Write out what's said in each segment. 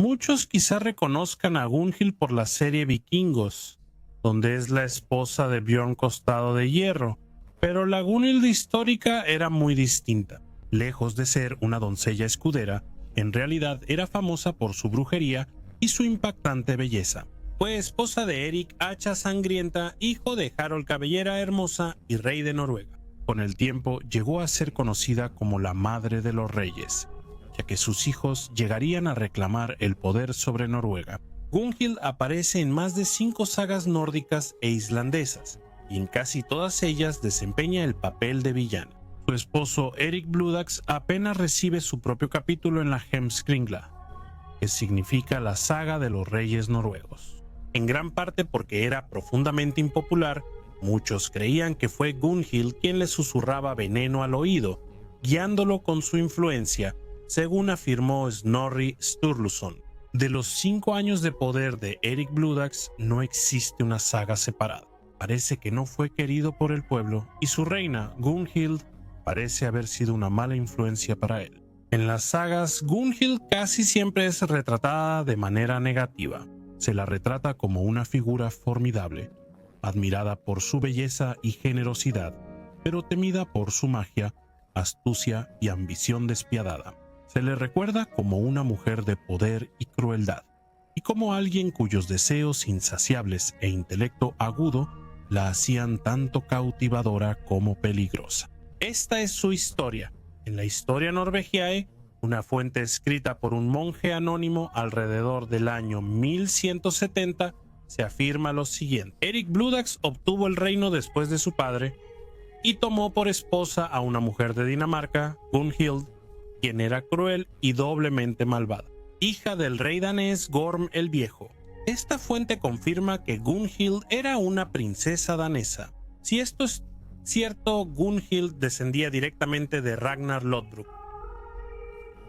Muchos quizá reconozcan a Gunhild por la serie Vikingos, donde es la esposa de Björn Costado de Hierro, pero la Gunhild histórica era muy distinta. Lejos de ser una doncella escudera, en realidad era famosa por su brujería y su impactante belleza. Fue esposa de Eric Hacha Sangrienta, hijo de Harold Cabellera Hermosa y rey de Noruega. Con el tiempo llegó a ser conocida como la Madre de los Reyes, ya que sus hijos llegarían a reclamar el poder sobre Noruega. Gunhild aparece en más de 5 sagas nórdicas e islandesas, y en casi todas ellas desempeña el papel de villana. Su esposo Eric Bloodaxe apenas recibe su propio capítulo en la Heimskringla, que significa la saga de los reyes noruegos. En gran parte porque era profundamente impopular, muchos creían que fue Gunhild quien le susurraba veneno al oído, guiándolo con su influencia, según afirmó Snorri Sturluson. De los 5 años de poder de Eric Bloodaxe no existe una saga separada. Parece que no fue querido por el pueblo y su reina, Gunhild, parece haber sido una mala influencia para él. En las sagas, Gunhild casi siempre es retratada de manera negativa. Se la retrata como una figura formidable, admirada por su belleza y generosidad, pero temida por su magia, astucia y ambición despiadada. Se le recuerda como una mujer de poder y crueldad, y como alguien cuyos deseos insaciables e intelecto agudo la hacían tanto cautivadora como peligrosa. Esta es su historia. En la Historia Norvegiae, una fuente escrita por un monje anónimo alrededor del año 1170, se afirma lo siguiente. Eric Bloodaxe obtuvo el reino después de su padre y tomó por esposa a una mujer de Dinamarca, Gunhild, quien era cruel y doblemente malvada, hija del rey danés Gorm el Viejo. Esta fuente confirma que Gunhild era una princesa danesa. Si esto es cierto, Gunhild descendía directamente de Ragnar Lodbrok,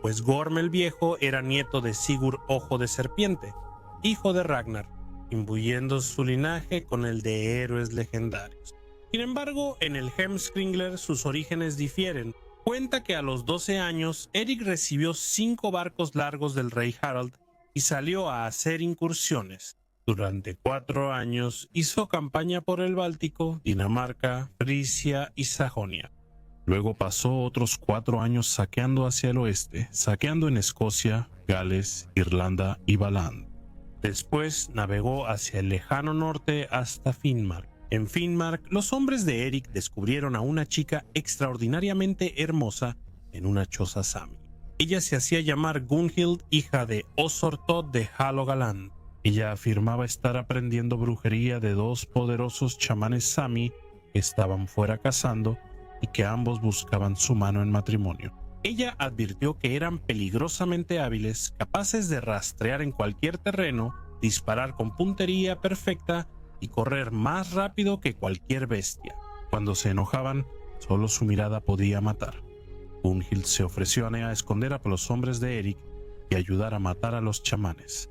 pues Gorm el Viejo era nieto de Sigurd Ojo de Serpiente, hijo de Ragnar, imbuyendo su linaje con el de héroes legendarios. Sin embargo, en el Heimskringla sus orígenes difieren. Cuenta que a los 12 años, Eric recibió 5 barcos largos del rey Harald y salió a hacer incursiones. Durante 4 años hizo campaña por el Báltico, Dinamarca, Frisia y Sajonia. Luego pasó otros 4 años saqueando hacia el oeste, saqueando en Escocia, Gales, Irlanda y Valand. Después navegó hacia el lejano norte hasta Finnmark. En Finnmark, los hombres de Eric descubrieron a una chica extraordinariamente hermosa en una choza sami. Ella se hacía llamar Gunhild, hija de Osortod de Halogaland. Ella afirmaba estar aprendiendo brujería de 2 poderosos chamanes sami que estaban fuera cazando y que ambos buscaban su mano en matrimonio. Ella advirtió que eran peligrosamente hábiles, capaces de rastrear en cualquier terreno, disparar con puntería perfecta y correr más rápido que cualquier bestia. Cuando se enojaban, solo su mirada podía matar. Gunhild se ofreció a esconder a los hombres de Eric y ayudar a matar a los chamanes.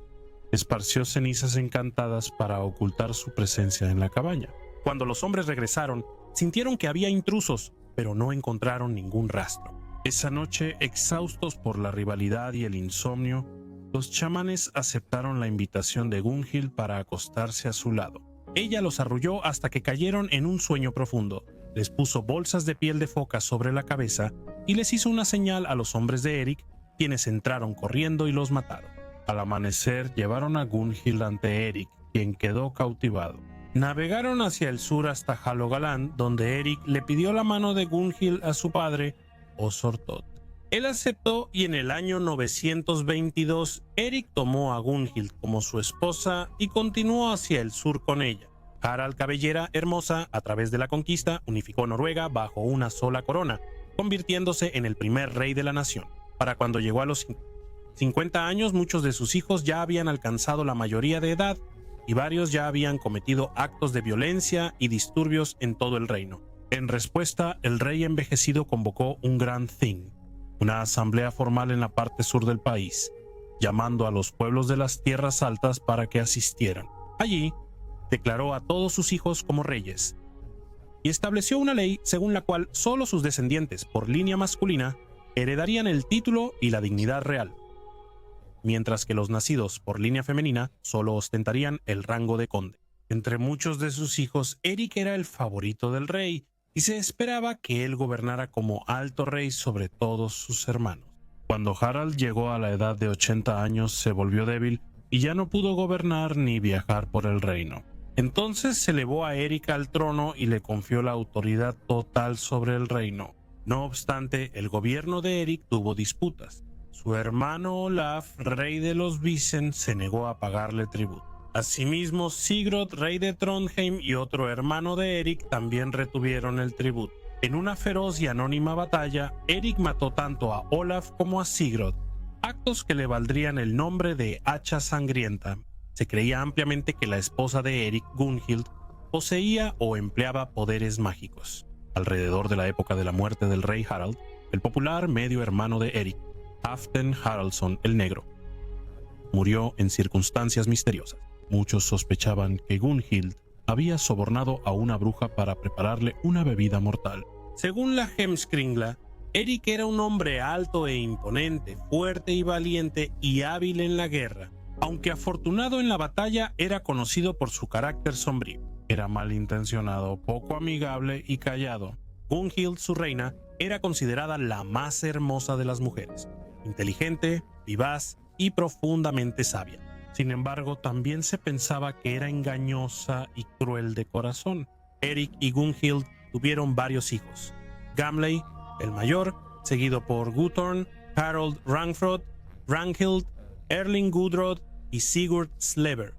Esparció cenizas encantadas para ocultar su presencia en la cabaña. Cuando los hombres regresaron, sintieron que había intrusos, pero no encontraron ningún rastro. Esa noche, exhaustos por la rivalidad y el insomnio, los chamanes aceptaron la invitación de Gunhild para acostarse a su lado. Ella los arrulló hasta que cayeron en un sueño profundo. Les puso bolsas de piel de foca sobre la cabeza y les hizo una señal a los hombres de Eric, quienes entraron corriendo y los mataron. Al amanecer, llevaron a Gunhild ante Eric, quien quedó cautivado. Navegaron hacia el sur hasta Halogaland, donde Eric le pidió la mano de Gunhild a su padre, Osortod. Él aceptó y en el año 922 Eric tomó a Gunhild como su esposa y continuó hacia el sur con ella. Harald Cabellera Hermosa, a través de la conquista, unificó Noruega bajo una sola corona, convirtiéndose en el primer rey de la nación. Para cuando llegó a los 50 años, muchos de sus hijos ya habían alcanzado la mayoría de edad y varios ya habían cometido actos de violencia y disturbios en todo el reino. En respuesta, el rey envejecido convocó un gran Thing, una asamblea formal en la parte sur del país, llamando a los pueblos de las tierras altas para que asistieran. Allí, declaró a todos sus hijos como reyes y estableció una ley según la cual solo sus descendientes por línea masculina heredarían el título y la dignidad real. mientras que los nacidos por línea femenina solo ostentarían el rango de conde. Entre muchos de sus hijos, Eric era el favorito del rey y se esperaba que él gobernara como alto rey sobre todos sus hermanos. Cuando Harald llegó a la edad de 80 años, se volvió débil y ya no pudo gobernar ni viajar por el reino. Entonces se elevó a Eric al trono y le confió la autoridad total sobre el reino. No obstante, el gobierno de Eric tuvo disputas. Su hermano Olaf, rey de los Visen, se negó a pagarle tributo. Asimismo, Sigurd, rey de Trondheim, y otro hermano de Eric también retuvieron el tributo. En una feroz y anónima batalla, Eric mató tanto a Olaf como a Sigurd, actos que le valdrían el nombre de hacha sangrienta. Se creía ampliamente que la esposa de Eric, Gunhild, poseía o empleaba poderes mágicos. Alrededor de la época de la muerte del rey Harald, el popular medio hermano de Eric, Halfdan Haraldsson el Negro, murió en circunstancias misteriosas. Muchos sospechaban que Gunhild había sobornado a una bruja para prepararle una bebida mortal. Según la Heimskringla, Eric era un hombre alto e imponente, fuerte y valiente y hábil en la guerra. Aunque afortunado en la batalla, era conocido por su carácter sombrío. Era malintencionado, poco amigable y callado. Gunhild, su reina, era considerada la más hermosa de las mujeres, inteligente, vivaz y profundamente sabia. Sin embargo, también se pensaba que era engañosa y cruel de corazón. Eric y Gunhild tuvieron varios hijos. Gamley, el mayor, seguido por Guthorm, Harold Rangfrod, Ragnhild, Erling Gudrod y Sigurd Slever,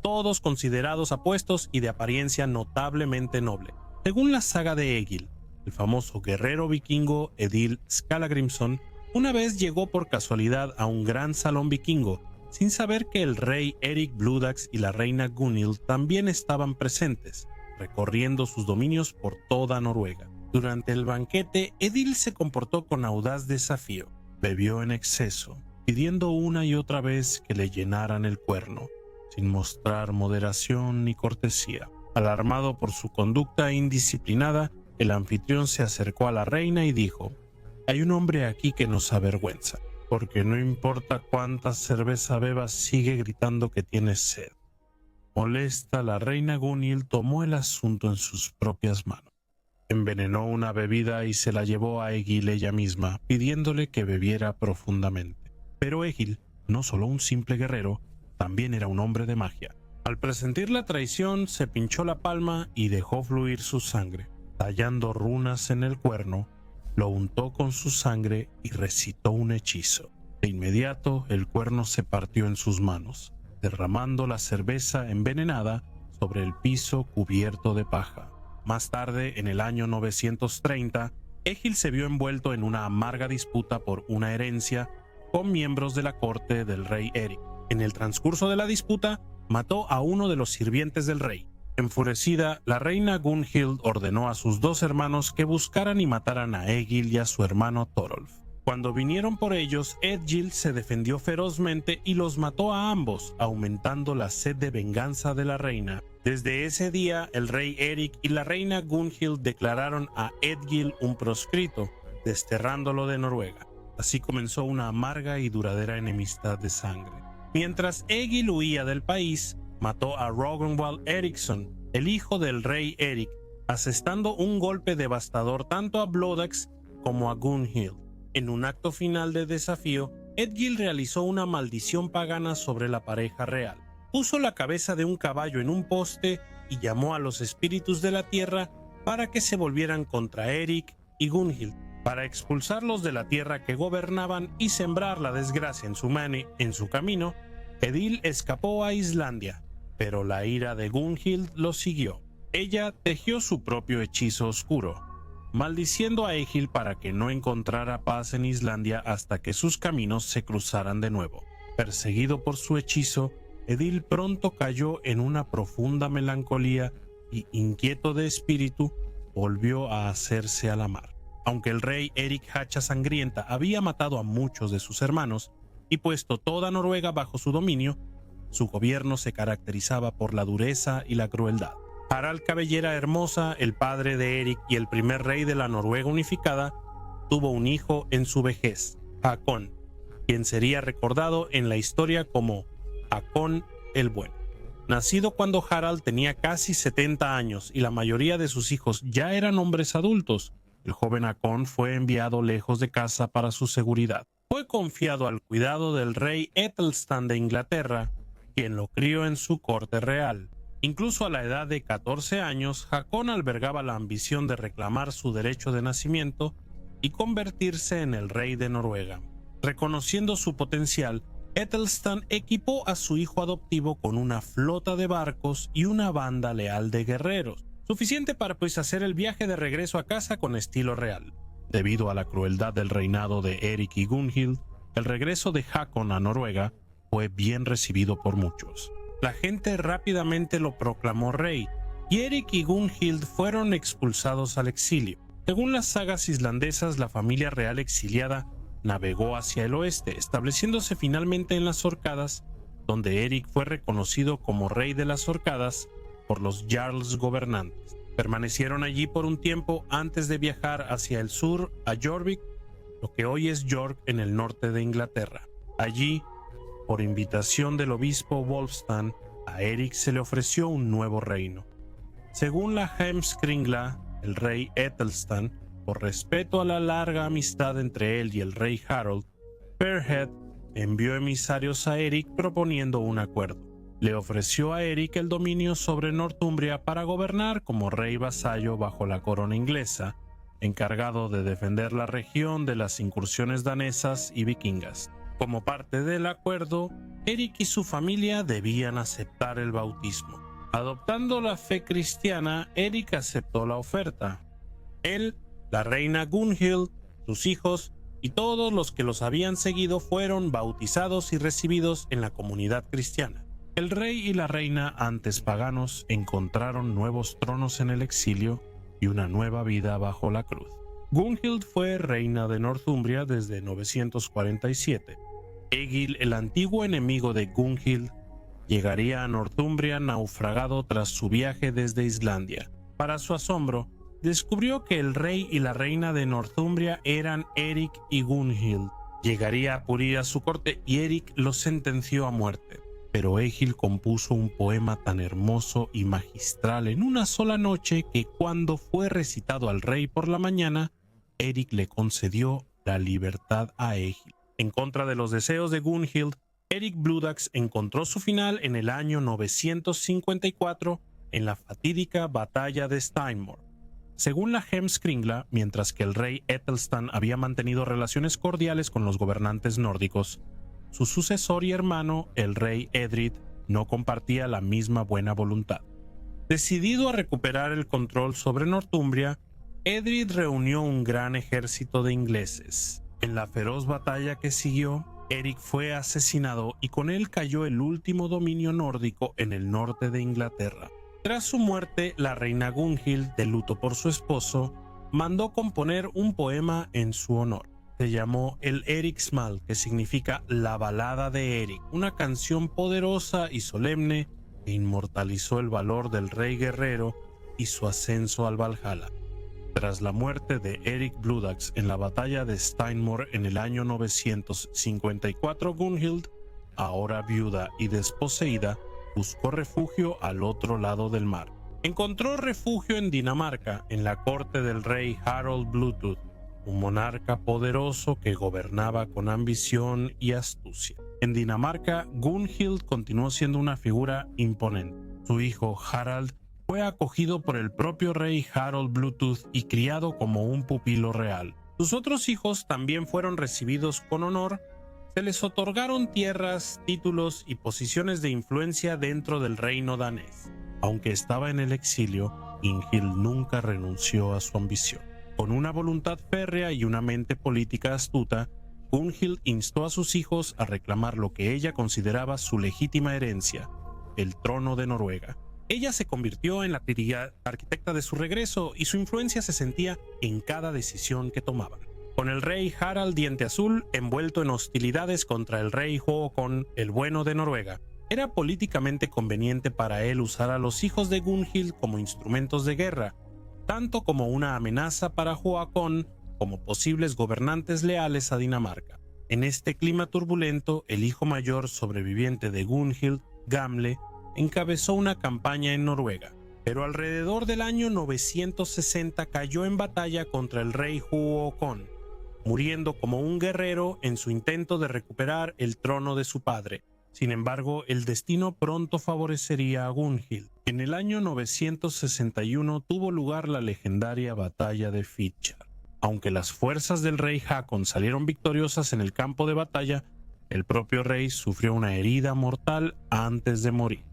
todos considerados apuestos y de apariencia notablemente noble. Según la saga de Egil, el famoso guerrero vikingo Edil Skallagrimsson una vez llegó por casualidad a un gran salón vikingo, sin saber que el rey Eric Bludax y la reina Gunhild también estaban presentes, recorriendo sus dominios por toda Noruega. Durante el banquete, Edil se comportó con audaz desafío. Bebió en exceso, pidiendo una y otra vez que le llenaran el cuerno, sin mostrar moderación ni cortesía. Alarmado por su conducta indisciplinada, el anfitrión se acercó a la reina y dijo: «Hay un hombre aquí que nos avergüenza, porque no importa cuánta cerveza bebas, sigue gritando que tiene sed». Molesta, la reina Gunhild tomó el asunto en sus propias manos. Envenenó una bebida y se la llevó a Egil ella misma, pidiéndole que bebiera profundamente. Pero Egil, no solo un simple guerrero, también era un hombre de magia. Al presentir la traición, se pinchó la palma y dejó fluir su sangre. Tallando runas en el cuerno, lo untó con su sangre y recitó un hechizo. De inmediato, el cuerno se partió en sus manos, derramando la cerveza envenenada sobre el piso cubierto de paja. Más tarde, en el año 930, Egil se vio envuelto en una amarga disputa por una herencia con miembros de la corte del rey Eric. En el transcurso de la disputa, mató a uno de los sirvientes del rey. Enfurecida, la reina Gunhild ordenó a sus dos hermanos que buscaran y mataran a Egil y a su hermano Thorolf. Cuando vinieron por ellos, Edgil se defendió ferozmente y los mató a ambos, aumentando la sed de venganza de la reina. Desde ese día, el rey Eric y la reina Gunhild declararon a Edgil un proscrito, desterrándolo de Noruega. Así comenzó una amarga y duradera enemistad de sangre. Mientras Egil huía del país, mató a Rognvald Eriksson, el hijo del rey Eric, asestando un golpe devastador tanto a Blodax como a Gunhild. En un acto final de desafío, Edgil realizó una maldición pagana sobre la pareja real. Puso la cabeza de un caballo en un poste y llamó a los espíritus de la tierra para que se volvieran contra Eric y Gunhild, para expulsarlos de la tierra que gobernaban y sembrar la desgracia en su camino. Edil escapó a Islandia, pero la ira de Gunhild lo siguió. Ella tejió su propio hechizo oscuro, maldiciendo a Egil para que no encontrara paz en Islandia hasta que sus caminos se cruzaran de nuevo. Perseguido por su hechizo, Edil pronto cayó en una profunda melancolía y, inquieto de espíritu, volvió a hacerse a la mar. Aunque el rey Eric Hacha Sangrienta había matado a muchos de sus hermanos y puesto toda Noruega bajo su dominio, su gobierno se caracterizaba por la dureza y la crueldad. Harald Cabellera Hermosa, el padre de Eric y el primer rey de la Noruega unificada, tuvo un hijo en su vejez, Hakon, quien sería recordado en la historia como Hakon el Bueno. Nacido cuando Harald tenía casi 70 años y la mayoría de sus hijos ya eran hombres adultos, el joven Hakon fue enviado lejos de casa para su seguridad. Fue confiado al cuidado del rey Ethelstan de Inglaterra, quien lo crió en su corte real. Incluso a la edad de 14 años, Hakon albergaba la ambición de reclamar su derecho de nacimiento y convertirse en el rey de Noruega. Reconociendo su potencial, Ethelstan equipó a su hijo adoptivo con una flota de barcos y una banda leal de guerreros, suficiente para hacer el viaje de regreso a casa con estilo real. Debido a la crueldad del reinado de Eric y Gunhild, el regreso de Hakon a Noruega fue bien recibido por muchos. La gente rápidamente lo proclamó rey, y Eric y Gunhild fueron expulsados al exilio. Según las sagas islandesas, la familia real exiliada navegó hacia el oeste, estableciéndose finalmente en las Orcadas, donde Eric fue reconocido como rey de las Orcadas por los Jarls gobernantes. Permanecieron allí por un tiempo antes de viajar hacia el sur a Jorvik, lo que hoy es York en el norte de Inglaterra. Allí, por invitación del obispo Wolfstan, a Eric se le ofreció un nuevo reino. Según la Heimskringla, el rey Ethelstan, por respeto a la larga amistad entre él y el rey Harold, Fairhead envió emisarios a Eric proponiendo un acuerdo. Le ofreció a Eric el dominio sobre Northumbria para gobernar como rey vasallo bajo la corona inglesa, encargado de defender la región de las incursiones danesas y vikingas. Como parte del acuerdo, Eric y su familia debían aceptar el bautismo. Adoptando la fe cristiana, Eric aceptó la oferta. Él, la reina Gunhild, sus hijos y todos los que los habían seguido fueron bautizados y recibidos en la comunidad cristiana. El rey y la reina, antes paganos, encontraron nuevos tronos en el exilio y una nueva vida bajo la cruz. Gunhild fue reina de Northumbria desde 947. Egil, el antiguo enemigo de Gunhild, llegaría a Northumbria naufragado tras su viaje desde Islandia. Para su asombro, descubrió que el rey y la reina de Northumbria eran Eric y Gunhild. Llegaría a acudir a su corte y Eric lo sentenció a muerte. Pero Egil compuso un poema tan hermoso y magistral en una sola noche que cuando fue recitado al rey por la mañana, Eric le concedió la libertad a Egil. En contra de los deseos de Gunhild, Eric Bloodaxe encontró su final en el año 954 en la fatídica batalla de Steinmoor. Según la Heimskringla, mientras que el rey Ethelstan había mantenido relaciones cordiales con los gobernantes nórdicos, su sucesor y hermano, el rey Edred, no compartía la misma buena voluntad. Decidido a recuperar el control sobre Northumbria, Edred reunió un gran ejército de ingleses. En la feroz batalla que siguió, Eric fue asesinado y con él cayó el último dominio nórdico en el norte de Inglaterra. Tras su muerte, la reina Gunhild, de luto por su esposo, mandó componer un poema en su honor. Se llamó el Eriksmal, que significa la balada de Eric, una canción poderosa y solemne que inmortalizó el valor del rey guerrero y su ascenso al Valhalla. Tras la muerte de Eric Bloodaxe en la batalla de Steinmoor en el año 954, Gunhild, ahora viuda y desposeída, buscó refugio al otro lado del mar. Encontró refugio en Dinamarca, en la corte del rey Harold Bluetooth, un monarca poderoso que gobernaba con ambición y astucia. En Dinamarca, Gunhild continuó siendo una figura imponente. Su hijo Harald fue acogido por el propio rey Harold Bluetooth y criado como un pupilo real. Sus otros hijos también fueron recibidos con honor. Se les otorgaron tierras, títulos y posiciones de influencia dentro del reino danés. Aunque estaba en el exilio, Gunhild nunca renunció a su ambición. Con una voluntad férrea y una mente política astuta, Gunhild instó a sus hijos a reclamar lo que ella consideraba su legítima herencia, el trono de Noruega. Ella se convirtió en la arquitecta de su regreso y su influencia se sentía en cada decisión que tomaban. Con el rey Harald Diente Azul envuelto en hostilidades contra el rey Håkon el Bueno de Noruega, era políticamente conveniente para él usar a los hijos de Gunhild como instrumentos de guerra, tanto como una amenaza para Håkon como posibles gobernantes leales a Dinamarca. En este clima turbulento, el hijo mayor sobreviviente de Gunhild, Gamle, encabezó una campaña en Noruega, pero alrededor del año 960 cayó en batalla contra el rey Huokon, muriendo como un guerrero en su intento de recuperar el trono de su padre. Sin embargo, el destino pronto favorecería a Gunhild. En el año 961 tuvo lugar la legendaria batalla de Fitjar. Aunque las fuerzas del rey Hakon salieron victoriosas en el campo de batalla, el propio rey sufrió una herida mortal antes de morir.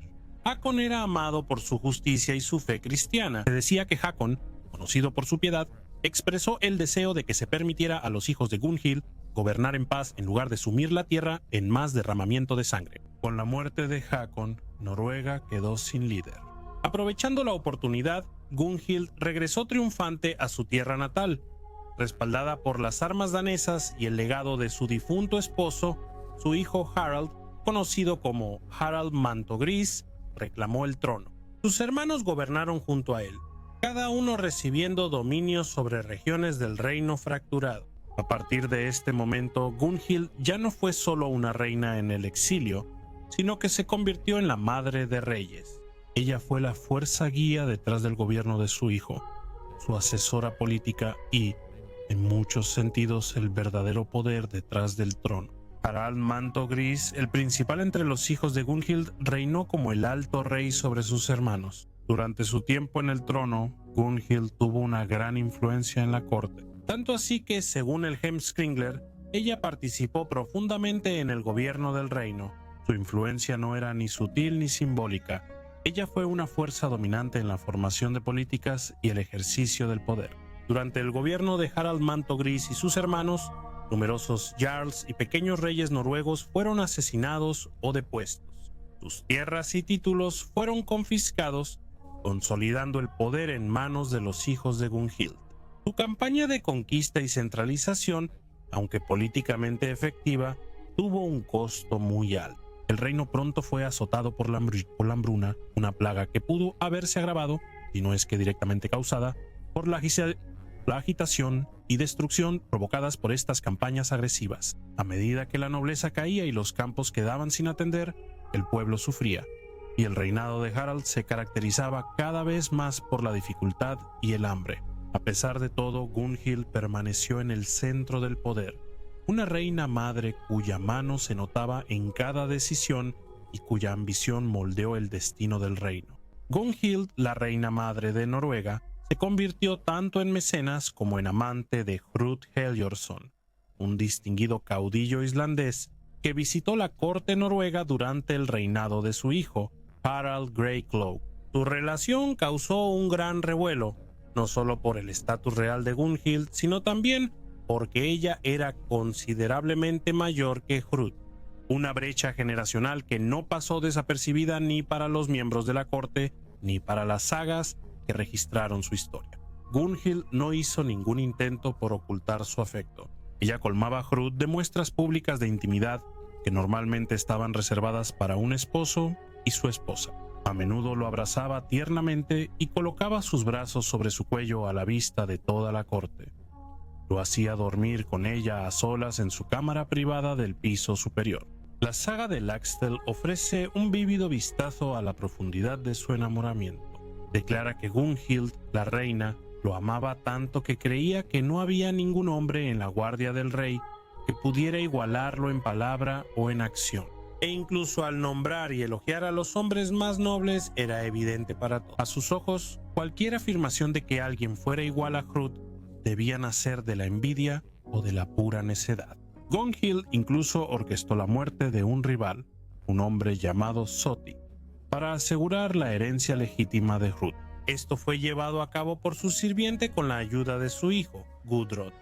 Hakon era amado por su justicia y su fe cristiana. Se decía que Hakon, conocido por su piedad, expresó el deseo de que se permitiera a los hijos de Gunhild gobernar en paz en lugar de sumir la tierra en más derramamiento de sangre. Con la muerte de Hakon, Noruega quedó sin líder. Aprovechando la oportunidad, Gunhild regresó triunfante a su tierra natal. Respaldada por las armas danesas y el legado de su difunto esposo, su hijo Harald, conocido como Harald Manto Gris, reclamó el trono. Sus hermanos gobernaron junto a él, cada uno recibiendo dominio sobre regiones del reino fracturado. A partir de este momento, Gunhild ya no fue solo una reina en el exilio, sino que se convirtió en la madre de reyes. Ella fue la fuerza guía detrás del gobierno de su hijo, su asesora política y, en muchos sentidos, el verdadero poder detrás del trono. Harald Manto Gris, el principal entre los hijos de Gunhild, reinó como el alto rey sobre sus hermanos. Durante su tiempo en el trono, Gunhild tuvo una gran influencia en la corte. Tanto así que, según el Heimskringla, ella participó profundamente en el gobierno del reino. Su influencia no era ni sutil ni simbólica. Ella fue una fuerza dominante en la formación de políticas y el ejercicio del poder. Durante el gobierno de Harald Manto Gris y sus hermanos, numerosos jarls y pequeños reyes noruegos fueron asesinados o depuestos. Sus tierras y títulos fueron confiscados, consolidando el poder en manos de los hijos de Gunhild. Su campaña de conquista y centralización, aunque políticamente efectiva, tuvo un costo muy alto. El reino pronto fue azotado por la hambruna, una plaga que pudo haberse agravado, si no es que directamente causada, por la agitación y destrucción provocadas por estas campañas agresivas. A medida que la nobleza caía y los campos quedaban sin atender, el pueblo sufría, y el reinado de Harald se caracterizaba cada vez más por la dificultad y el hambre. A pesar de todo, Gunhild permaneció en el centro del poder, una reina madre cuya mano se notaba en cada decisión y cuya ambición moldeó el destino del reino. Gunhild, la reina madre de Noruega, se convirtió tanto en mecenas como en amante de Hrud Heljorsson, un distinguido caudillo islandés que visitó la corte noruega durante el reinado de su hijo, Harald Greycloak. Su relación causó un gran revuelo, no solo por el estatus real de Gunhild, sino también porque ella era considerablemente mayor que Hrud, una brecha generacional que no pasó desapercibida ni para los miembros de la corte ni para las sagas que registraron su historia. Gunhild no hizo ningún intento por ocultar su afecto. Ella colmaba a Hrud de muestras públicas de intimidad que normalmente estaban reservadas para un esposo y su esposa. A menudo lo abrazaba tiernamente y colocaba sus brazos sobre su cuello a la vista de toda la corte. Lo hacía dormir con ella a solas en su cámara privada del piso superior. La saga de Laxdœla ofrece un vívido vistazo a la profundidad de su enamoramiento. Declara que Gunhild, la reina, lo amaba tanto que creía que no había ningún hombre en la guardia del rey que pudiera igualarlo en palabra o en acción. E incluso al nombrar y elogiar a los hombres más nobles era evidente para todos. A sus ojos, cualquier afirmación de que alguien fuera igual a Hrud debía nacer de la envidia o de la pura necedad. Gunhild incluso orquestó la muerte de un rival, un hombre llamado Soti, para asegurar la herencia legítima de Hrud. Esto fue llevado a cabo por su sirviente con la ayuda de su hijo, Gudrod,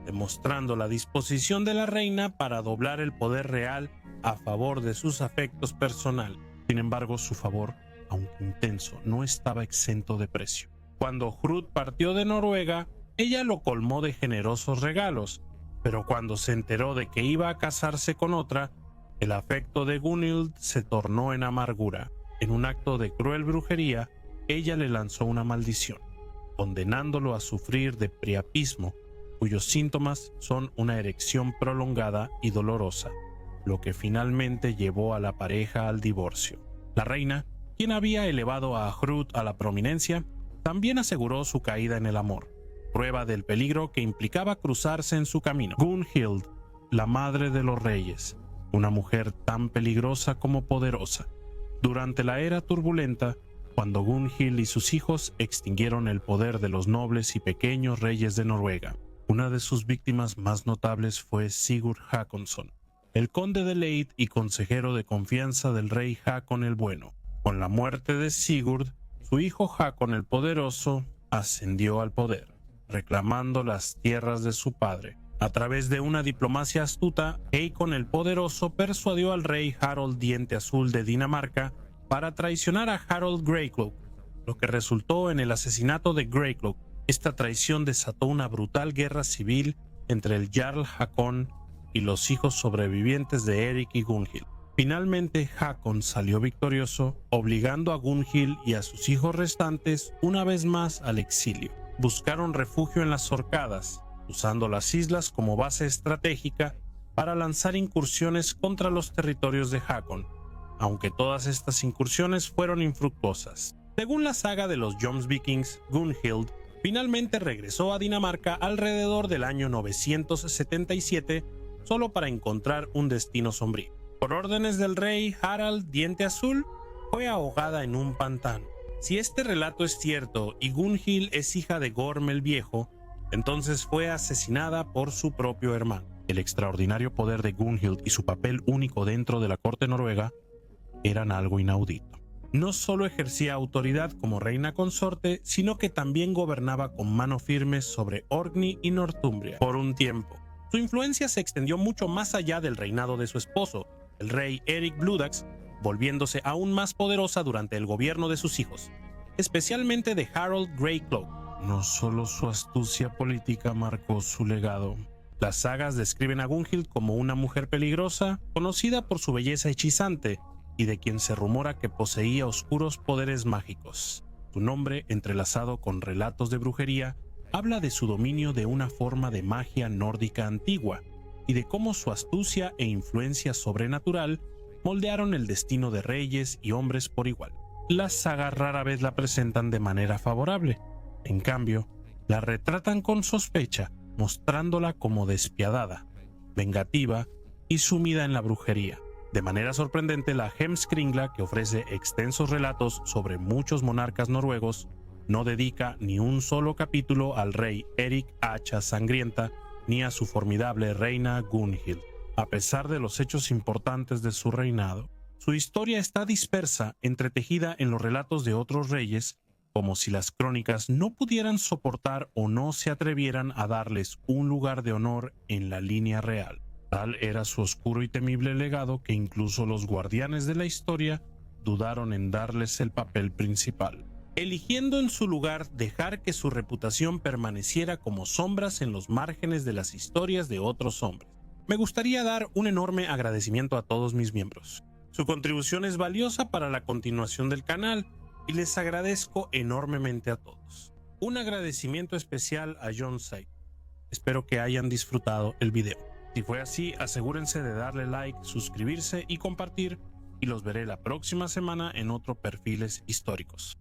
demostrando la disposición de la reina para doblar el poder real a favor de sus afectos personales. Sin embargo, su favor, aunque intenso, no estaba exento de precio. Cuando Hrud partió de Noruega, ella lo colmó de generosos regalos, pero cuando se enteró de que iba a casarse con otra, el afecto de Gunhild se tornó en amargura. En un acto de cruel brujería, ella le lanzó una maldición, condenándolo a sufrir de priapismo cuyos síntomas son una erección prolongada y dolorosa, lo que finalmente llevó a la pareja al divorcio. La reina, quien había elevado a Hrud a la prominencia, también aseguró su caída en el amor, prueba del peligro que implicaba cruzarse en su camino. Gunhild, la madre de los reyes, una mujer tan peligrosa como poderosa. Durante la era turbulenta, cuando Gunhild y sus hijos extinguieron el poder de los nobles y pequeños reyes de Noruega, una de sus víctimas más notables fue Sigurd Håkonsson, el conde de Lade y consejero de confianza del rey Hakon el Bueno. Con la muerte de Sigurd, su hijo Hakon el Poderoso ascendió al poder, reclamando las tierras de su padre. A través de una diplomacia astuta, Hakon el Poderoso persuadió al rey Harold Diente Azul de Dinamarca para traicionar a Harold Greycloak, lo que resultó en el asesinato de Greycloak. Esta traición desató una brutal guerra civil entre el Jarl Hakon y los hijos sobrevivientes de Eric y Gunhild. Finalmente, Hakon salió victorioso, obligando a Gunhild y a sus hijos restantes una vez más al exilio. Buscaron refugio en las Orcadas, usando las islas como base estratégica para lanzar incursiones contra los territorios de Hakon, aunque todas estas incursiones fueron infructuosas. Según la saga de los Jomsvikings, Gunhild finalmente regresó a Dinamarca alrededor del año 977, solo para encontrar un destino sombrío. Por órdenes del rey Harald Diente Azul, fue ahogada en un pantano. Si este relato es cierto y Gunhild es hija de Gorm el Viejo, entonces fue asesinada por su propio hermano. El extraordinario poder de Gunhild y su papel único dentro de la corte noruega eran algo inaudito. No solo ejercía autoridad como reina consorte, sino que también gobernaba con mano firme sobre Orkney y Northumbria por un tiempo. Su influencia se extendió mucho más allá del reinado de su esposo, el rey Eric Bloodaxe, volviéndose aún más poderosa durante el gobierno de sus hijos, especialmente de Harold Greycloak. No solo su astucia política marcó su legado. Las sagas describen a Gunhild como una mujer peligrosa, conocida por su belleza hechizante, y de quien se rumora que poseía oscuros poderes mágicos. Su nombre, entrelazado con relatos de brujería, habla de su dominio de una forma de magia nórdica antigua, y de cómo su astucia e influencia sobrenatural moldearon el destino de reyes y hombres por igual. Las sagas rara vez la presentan de manera favorable. En cambio, la retratan con sospecha, mostrándola como despiadada, vengativa y sumida en la brujería. De manera sorprendente, la Heimskringla, que ofrece extensos relatos sobre muchos monarcas noruegos, no dedica ni un solo capítulo al rey Eric Hacha Sangrienta ni a su formidable reina Gunhild. A pesar de los hechos importantes de su reinado, su historia está dispersa, entretejida en los relatos de otros reyes, como si las crónicas no pudieran soportar o no se atrevieran a darles un lugar de honor en la línea real. Tal era su oscuro y temible legado que incluso los guardianes de la historia dudaron en darles el papel principal, eligiendo en su lugar dejar que su reputación permaneciera como sombras en los márgenes de las historias de otros hombres. Me gustaría dar un enorme agradecimiento a todos mis miembros. Su contribución es valiosa para la continuación del canal y les agradezco enormemente a todos. Un agradecimiento especial a John Say. Espero que hayan disfrutado el video. Si fue así, asegúrense de darle like, suscribirse y compartir, y los veré la próxima semana en otros perfiles históricos.